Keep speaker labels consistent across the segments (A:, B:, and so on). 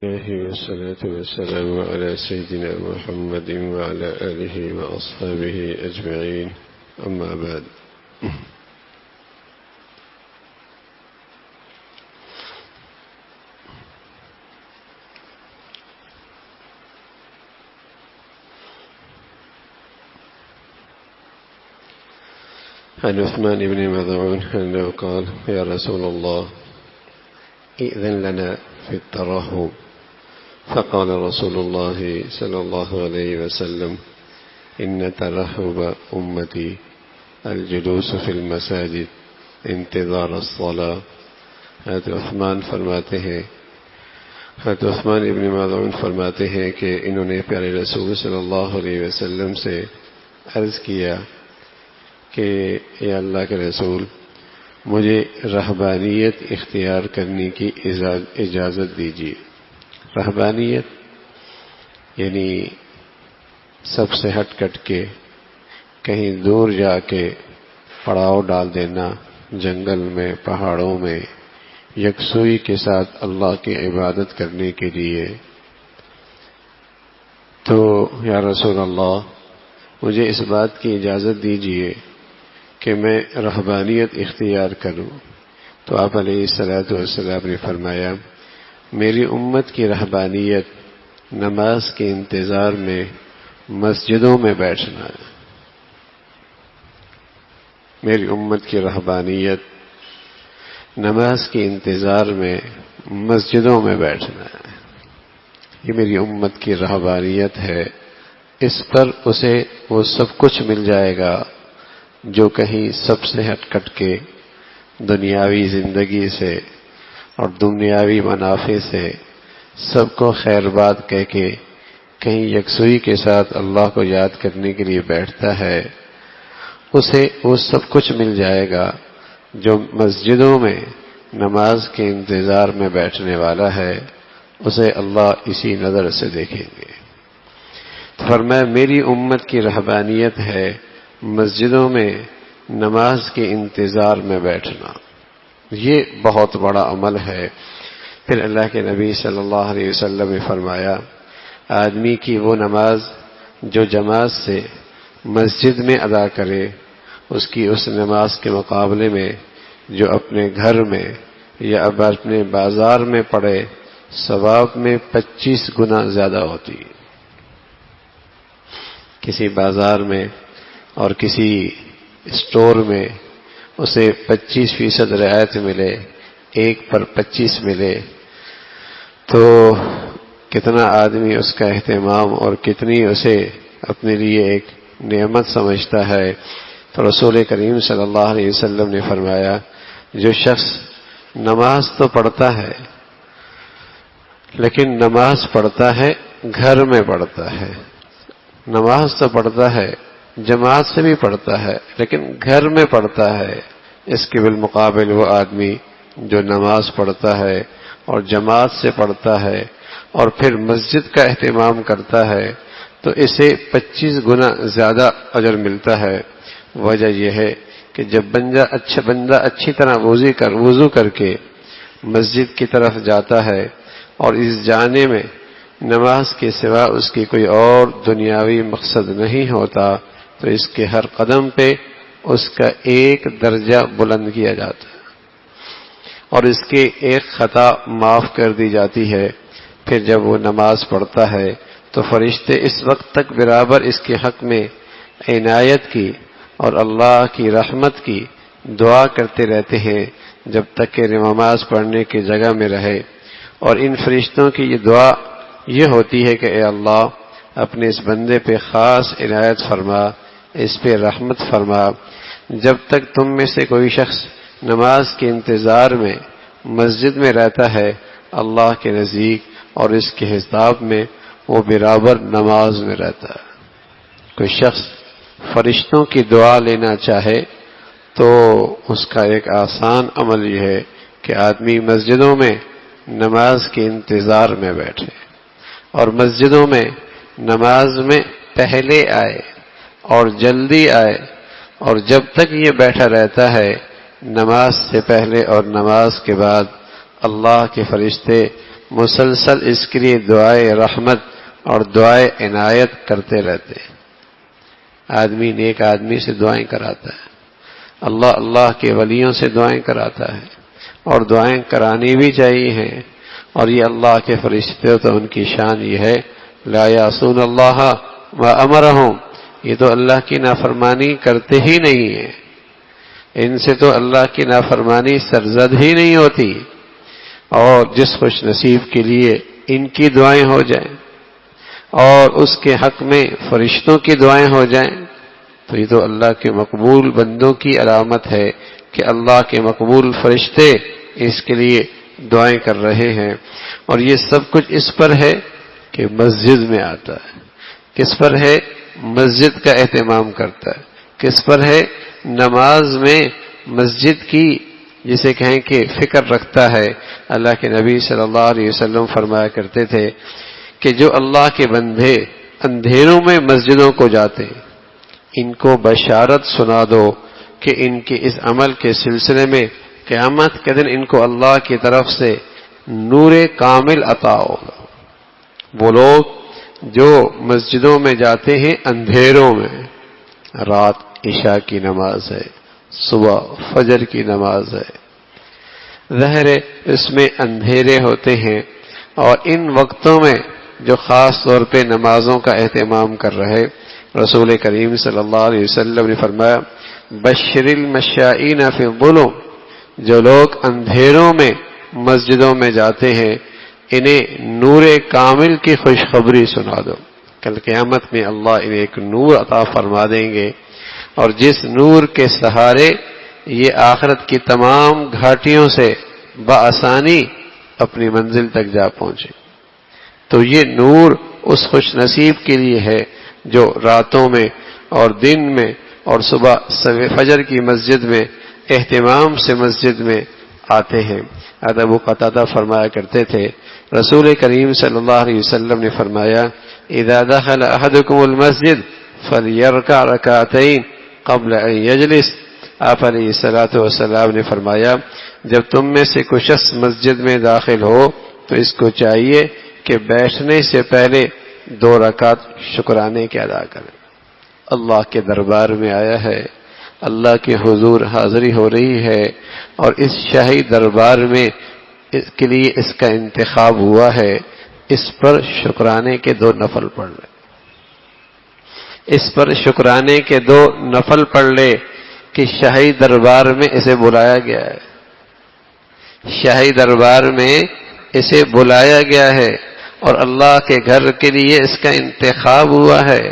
A: الله والصلاة والسلام على سيدنا محمد وعلى آله وأصحابه أجمعين، أما بعد. عن عثمان بن مظعون أنه قال: يا رسول الله، ائذن لنا في الترهب. فقال رسول الله صلى الله عليه وسلم: إن ترهب أمتي الجلوس في المساجد انتظار الصلاة. حضرت عثمان ابن مظعون فرماتے ہیں کہ انہوں نے پیارے رسول صلی اللہ علیہ وسلم سے عرض کیا کہ اے اللہ کے رسول، مجھے رہبانیت اختیار کرنے کی اجازت دیجیے۔ رہبانیت یعنی سب سے ہٹ کٹ کے کہیں دور جا کے پڑاؤ ڈال دینا، جنگل میں، پہاڑوں میں یکسوئی کے ساتھ اللہ کی عبادت کرنے کے لیے۔ تو یا رسول اللہ، مجھے اس بات کی اجازت دیجیے کہ میں رہبانیت اختیار کروں۔ تو آپ علیہ الصلوۃ والسلام نے فرمایا: میری امت کی رہبانیت نماز کے انتظار میں مسجدوں میں بیٹھنا ہے۔ میری امت کی رہبانیت نماز کے انتظار میں مسجدوں میں بیٹھنا ہے۔ یہ میری امت کی رہبانیت ہے۔ اس پر اسے وہ سب کچھ مل جائے گا جو کہیں سب سے ہٹ کٹ کے دنیاوی زندگی سے اور دنیاوی منافع سے سب کو خیر بات کہہ کے کہیں یکسوئی کے ساتھ اللہ کو یاد کرنے کے لیے بیٹھتا ہے، اسے وہ سب کچھ مل جائے گا جو مسجدوں میں نماز کے انتظار میں بیٹھنے والا ہے، اسے اللہ اسی نظر سے دیکھیں گے۔ تو فرمایا میری امت کی رہبانیت ہے مسجدوں میں نماز کے انتظار میں بیٹھنا۔ یہ بہت بڑا عمل ہے۔ پھر اللہ کے نبی صلی اللہ علیہ وسلم نے فرمایا: آدمی کی وہ نماز جو جماعت سے مسجد میں ادا کرے، اس کی اس نماز کے مقابلے میں جو اپنے گھر میں یا اب اپنے بازار میں پڑھے، ثواب میں 25 گنا زیادہ ہوتی ہے۔ کسی بازار میں اور کسی اسٹور میں اسے 25% رعایت ملے، 1 پر 25 ملے، تو کتنا آدمی اس کا اہتمام اور کتنی اسے اپنے لیے ایک نعمت سمجھتا ہے۔ تو رسول کریم صلی اللہ علیہ وسلم نے فرمایا: جو شخص نماز تو پڑھتا ہے لیکن نماز پڑھتا ہے گھر میں پڑھتا ہے، نماز تو پڑھتا ہے جماعت سے بھی پڑھتا ہے لیکن گھر میں پڑھتا ہے، اس کے بالمقابل وہ آدمی جو نماز پڑھتا ہے اور جماعت سے پڑھتا ہے اور پھر مسجد کا اہتمام کرتا ہے، تو اسے 25 گنا زیادہ اجر ملتا ہے۔ وجہ یہ ہے کہ جب بندہ اچھی طرح وضو کر کے مسجد کی طرف جاتا ہے اور اس جانے میں نماز کے سوا اس کی کوئی اور دنیاوی مقصد نہیں ہوتا، تو اس کے ہر قدم پہ اس کا ایک درجہ بلند کیا جاتا ہے اور اس کے ایک خطا معاف کر دی جاتی ہے۔ پھر جب وہ نماز پڑھتا ہے تو فرشتے اس وقت تک برابر اس کے حق میں عنایت کی اور اللہ کی رحمت کی دعا کرتے رہتے ہیں جب تک کہ نماز پڑھنے کی جگہ میں رہے۔ اور ان فرشتوں کی یہ دعا یہ ہوتی ہے کہ اے اللہ، اپنے اس بندے پہ خاص عنایت فرما، اس پہ رحمت فرما۔ جب تک تم میں سے کوئی شخص نماز کے انتظار میں مسجد میں رہتا ہے، اللہ کے نزدیک اور اس کے حساب میں وہ برابر نماز میں رہتا ہے۔ کوئی شخص فرشتوں کی دعا لینا چاہے تو اس کا ایک آسان عمل یہ ہے کہ آدمی مسجدوں میں نماز کے انتظار میں بیٹھے اور مسجدوں میں نماز میں پہلے آئے اور جلدی آئے، اور جب تک یہ بیٹھا رہتا ہے نماز سے پہلے اور نماز کے بعد اللہ کے فرشتے مسلسل اس کے لیے دعائے رحمت اور دعائے عنایت کرتے رہتے ہیں۔ آدمی نیک آدمی سے دعائیں کراتا ہے، اللہ کے ولیوں سے دعائیں کراتا ہے، اور دعائیں کرانی بھی چاہیے ہیں۔ اور یہ اللہ کے فرشتے تو ان کی شان یہ ہے، لا یعصون اللہ ما امرہم، یہ تو اللہ کی نافرمانی کرتے ہی نہیں ہیں، ان سے تو اللہ کی نافرمانی سرزد ہی نہیں ہوتی۔ اور جس خوش نصیب کے لیے ان کی دعائیں ہو جائیں اور اس کے حق میں فرشتوں کی دعائیں ہو جائیں تو یہ تو اللہ کے مقبول بندوں کی علامت ہے کہ اللہ کے مقبول فرشتے اس کے لیے دعائیں کر رہے ہیں۔ اور یہ سب کچھ اس پر ہے کہ مسجد میں آتا ہے، کس پر ہے؟ مسجد کا اہتمام کرتا ہے، کس پر ہے؟ نماز میں مسجد کی جسے کہیں کہ فکر رکھتا ہے۔ اللہ کے نبی صلی اللہ علیہ وسلم فرمایا کرتے تھے کہ جو اللہ کے بندے اندھیروں میں مسجدوں کو جاتے ان کو بشارت سنا دو کہ ان کے اس عمل کے سلسلے میں قیامت کے دن ان کو اللہ کی طرف سے نور کامل عطا ہوگا۔ وہ لوگ جو مسجدوں میں جاتے ہیں اندھیروں میں، رات عشاء کی نماز ہے، صبح فجر کی نماز ہے، ظاہر ہے اس میں اندھیرے ہوتے ہیں، اور ان وقتوں میں جو خاص طور پہ نمازوں کا اہتمام کر رہے، رسول کریم صلی اللہ علیہ وسلم نے فرمایا بشر المشائین فی الظلم، جو لوگ اندھیروں میں مسجدوں میں جاتے ہیں انہیں نور کامل کی خوشخبری سنا دو، کل قیامت میں اللہ انہیں ایک نور عطا فرما دیں گے، اور جس نور کے سہارے یہ آخرت کی تمام گھاٹیوں سے بآسانی اپنی منزل تک جا پہنچے۔ تو یہ نور اس خوش نصیب کے لیے ہے جو راتوں میں اور دن میں اور صبح فجر کی مسجد میں اہتمام سے مسجد میں آتے ہیں۔ ابو قتادہ فرمایا کرتے تھے رسول کریم صلی اللہ علیہ وسلم نے فرمایا اذا دخل احدکم المسجد فلیرکع رکعتین قبل ان یجلس، آپ علیہ الصلوۃ والسلام نے فرمایا جب تم میں سے کوئی شخص مسجد میں داخل ہو تو اس کو چاہیے کہ بیٹھنے سے پہلے 2 رکعت شکرانے کے ادا کرے۔ اللہ کے دربار میں آیا ہے، اللہ کے حضور حاضری ہو رہی ہے، اور اس شاہی دربار میں اس کے لیے اس کا انتخاب ہوا ہے، اس پر شکرانے کے 2 نفل پڑھ لے، اس پر شکرانے کے 2 نفل پڑھ لے کہ شاہی دربار میں اسے بلایا گیا ہے، شاہی دربار میں اسے بلایا گیا ہے، اور اللہ کے گھر کے لیے اس کا انتخاب ہوا ہے،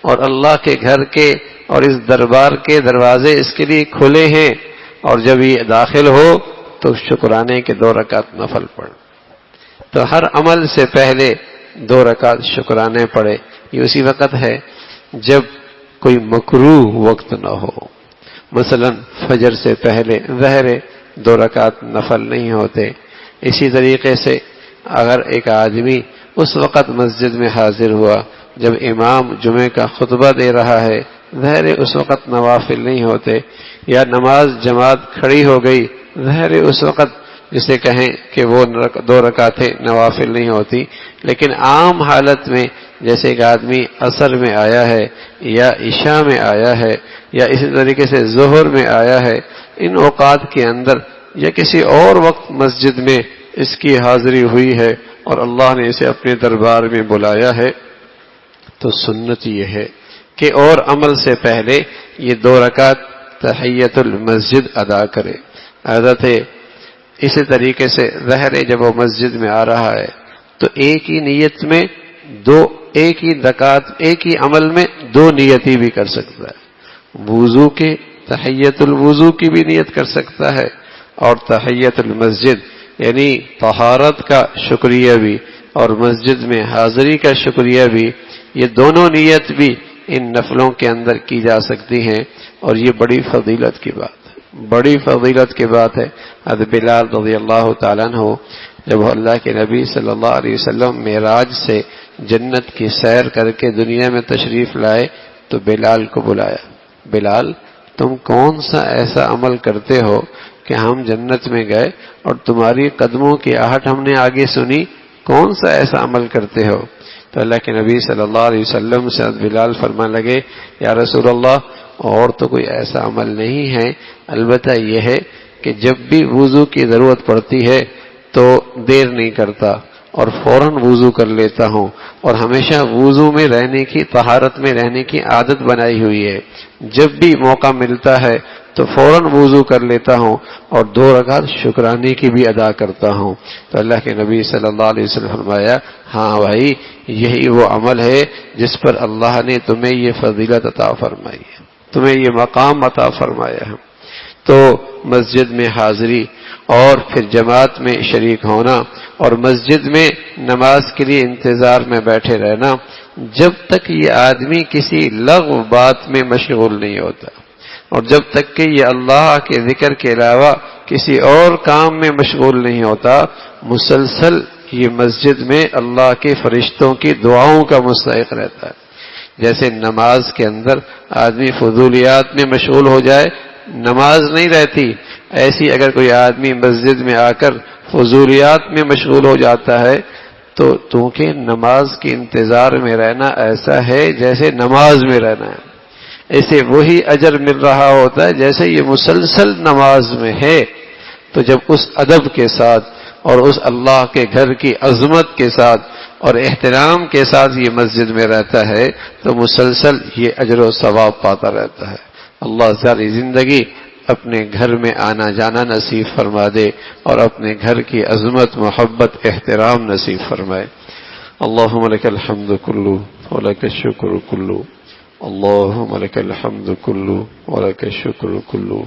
A: اور اللہ کے گھر کے اور اس دربار کے دروازے اس کے لیے کھلے ہیں، اور جب یہ داخل ہو تو شکرانے کے 2 رکعت نفل پڑھ۔ تو ہر عمل سے پہلے 2 رکعت شکرانے پڑھے۔ یہ اسی وقت ہے جب کوئی مکروہ وقت نہ ہو، مثلا فجر سے پہلے ظہر 2 رکعت نفل نہیں ہوتے۔ اسی طریقے سے اگر ایک آدمی اس وقت مسجد میں حاضر ہوا جب امام جمعے کا خطبہ دے رہا ہے، ظاہر اس وقت نوافل نہیں ہوتے، یا نماز جماعت کھڑی ہو گئی، ظاہر اس وقت جسے کہیں کہ وہ 2 رکعتیں نوافل نہیں ہوتی۔ لیکن عام حالت میں جیسے ایک آدمی عصر میں آیا ہے یا عشاء میں آیا ہے یا اسی طریقے سے ظہر میں آیا ہے، ان اوقات کے اندر یا کسی اور وقت مسجد میں اس کی حاضری ہوئی ہے اور اللہ نے اسے اپنے دربار میں بلایا ہے، تو سنت یہ ہے کہ اور عمل سے پہلے یہ 2 رکعت تحیت المسجد ادا کرے۔ عادت ہے اسی طریقے سے ظاہر جب وہ مسجد میں آ رہا ہے تو ایک ہی نیت میں ایک ہی رکعت ایک ہی عمل میں 2 نیتیں بھی کر سکتا ہے، وضو کے تحیت الوضو کی بھی نیت کر سکتا ہے، اور تحیت المسجد یعنی طہارت کا شکریہ بھی اور مسجد میں حاضری کا شکریہ بھی، یہ دونوں نیت بھی ان نفلوں کے اندر کی جا سکتی ہیں، اور یہ بڑی فضیلت کی بات ہے، بڑی فضیلت کی بات ہے۔ حضرت بلال رضی اللہ تعالیٰ عنہ جب اللہ کے نبی صلی اللہ علیہ وسلم معراج سے جنت کی سیر کر کے دنیا میں تشریف لائے تو بلال کو بلایا، بلال تم کون سا ایسا عمل کرتے ہو کہ ہم جنت میں گئے اور تمہاری قدموں کی آہٹ ہم نے آگے سنی کون سا ایسا عمل کرتے ہو؟ تو اللہ کے نبی صلی اللہ علیہ وسلم سے بلال فرمانے لگے یا رسول اللہ اور تو کوئی ایسا عمل نہیں ہے، البتہ یہ ہے کہ جب بھی وضو کی ضرورت پڑتی ہے تو دیر نہیں کرتا اور فوراً وضو کر لیتا ہوں، اور ہمیشہ وضو میں رہنے کی، طہارت میں رہنے کی عادت بنائی ہوئی ہے، جب بھی موقع ملتا ہے تو فوراً وضو کر لیتا ہوں اور 2 رکعت شکرانے کی بھی ادا کرتا ہوں۔ تو اللہ کے نبی صلی اللہ علیہ وسلم فرمایا ہاں بھائی، یہی وہ عمل ہے جس پر اللہ نے تمہیں یہ فضیلت عطا فرمائی ہے، تمہیں یہ مقام عطا فرمایا ہے۔ تو مسجد میں حاضری اور پھر جماعت میں شریک ہونا اور مسجد میں نماز کے لیے انتظار میں بیٹھے رہنا، جب تک یہ آدمی کسی لغو بات میں مشغول نہیں ہوتا اور جب تک کہ یہ اللہ کے ذکر کے علاوہ کسی اور کام میں مشغول نہیں ہوتا، مسلسل یہ مسجد میں اللہ کے فرشتوں کی دعاؤں کا مستحق رہتا ہے۔ جیسے نماز کے اندر آدمی فضولیات میں مشغول ہو جائے نماز نہیں رہتی، ایسی اگر کوئی آدمی مسجد میں آ کر فضولیات میں مشغول ہو جاتا ہے تو کہ نماز کے انتظار میں رہنا ایسا ہے جیسے نماز میں رہنا ہے، ایسے وہی اجر مل رہا ہوتا ہے جیسے یہ مسلسل نماز میں ہے۔ تو جب اس ادب کے ساتھ اور اس اللہ کے گھر کی عظمت کے ساتھ اور احترام کے ساتھ یہ مسجد میں رہتا ہے تو مسلسل یہ اجر و ثواب پاتا رہتا ہے۔ اللہ ساری زندگی اپنے گھر میں آنا جانا نصیب فرما دے اور اپنے گھر کی عظمت، محبت، احترام نصیب فرمائے۔ اللہم لک الحمد کلو ولک الشکر کلو، اللہم لک الحمد کلو ولک الشکر کلو،